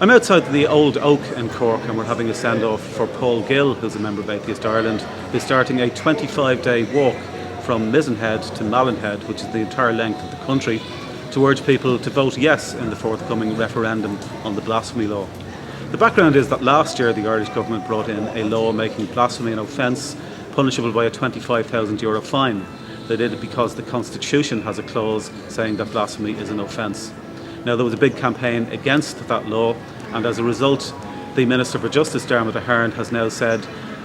I'm outside the Old Oak in Cork and we're having a send-off for Paul Gill, who's a member of Atheist Ireland, who's starting a 25-day walk from Mizen Head to Malin Head, which is the entire length of the country, to urge people to vote yes in the forthcoming referendum on the blasphemy law. The background is that last year the Irish government brought in a law making blasphemy an offence punishable by a €25,000 fine. They did it because the Constitution has a clause saying that blasphemy is an offence. Now, there was a big campaign against that law, and as a result the Minister for Justice, Dermot Ahern, has now said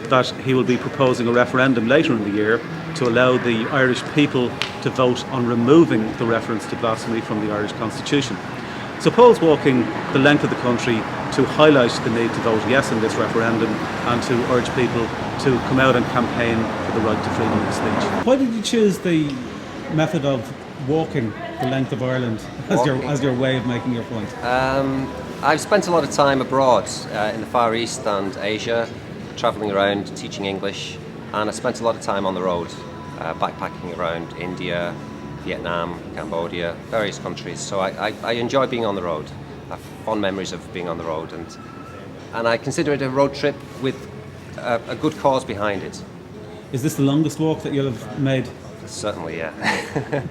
that he will be proposing a referendum later in the year to allow the Irish people to vote on removing the reference to blasphemy from the Irish Constitution. So Paul's walking the length of the country to highlight the need to vote yes in this referendum and to urge people to come out and campaign for the right to freedom of speech. Why did you choose the method of walking the length of Ireland as your way of making your point? I've spent a lot of time abroad in the Far East and Asia, travelling around teaching English, and I spent a lot of time on the road, backpacking around India, Vietnam, Cambodia, various countries. So I enjoy being on the road. I have fond memories of being on the road, and I consider it a road trip with a good cause behind it. Is this the longest walk that you'll have made? Certainly, yeah.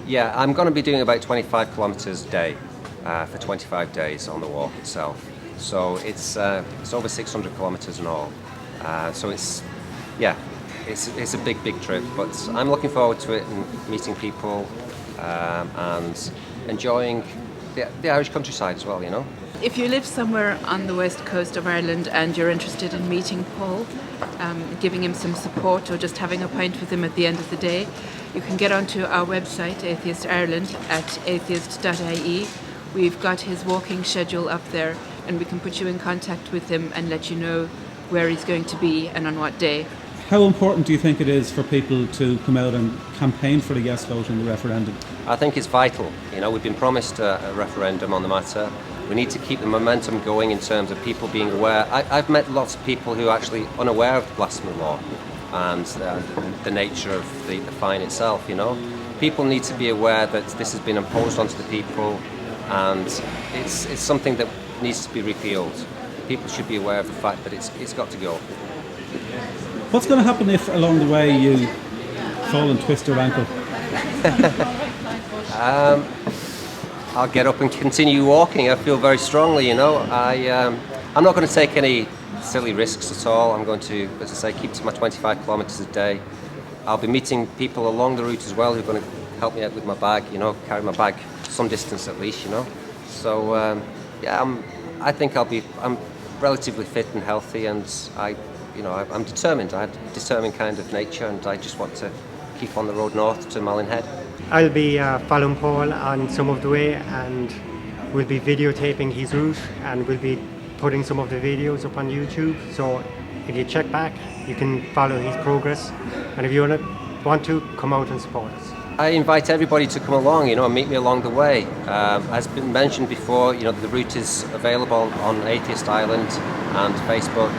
Yeah, I'm going to be doing about 25 kilometres a day for 25 days on the walk itself. So it's over 600 kilometres in all. So it's a big trip, but I'm looking forward to it and meeting people and enjoying the Irish countryside as well, you know. If you live somewhere on the west coast of Ireland and you're interested in meeting Paul, giving him some support or just having a pint with him at the end of the day, you can get onto our website, Atheist Ireland, at atheist.ie. We've got his walking schedule up there, and we can put you in contact with him and let you know where he's going to be and on what day. How important do you think it is for people to come out and campaign for a yes vote in the referendum? I think it's vital. You know, we've been promised a referendum on the matter. We need to keep the momentum going in terms of people being aware. I've met lots of people who are actually unaware of the blasphemy law and the nature of the fine itself, you know. People need to be aware that this has been imposed onto the people, and it's something that needs to be repealed. People should be aware of the fact that it's got to go. What's going to happen if along the way you fall and twist your ankle? I'll get up and continue walking. I feel very strongly, you know. I'm not going to take any silly risks at all. I'm going to, as I say, keep to my 25 kilometres a day. I'll be meeting people along the route as well who are going to help me out with my bag, you know, carry my bag some distance at least, you know. So I think I'm relatively fit and healthy, and I'm determined. I have a determined kind of nature, and I just want to keep on the road north to Malin Head. I'll be following Paul on some of the way, and we'll be videotaping his route, and we'll be putting some of the videos up on YouTube. So if you check back, you can follow his progress, and if you want to come out and support us. I invite everybody to come along, you know, and meet me along the way. As been mentioned before, you know, the route is available on Atheist Ireland and Facebook.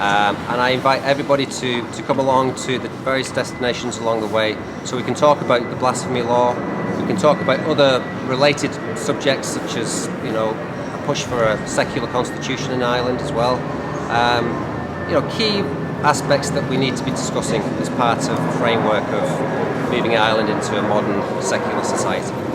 And I invite everybody to come along to the various destinations along the way, so we can talk about the blasphemy law, we can talk about other related subjects such as, you know, a push for a secular constitution in Ireland as well. You know, key aspects that we need to be discussing as part of the framework of moving Ireland into a modern secular society.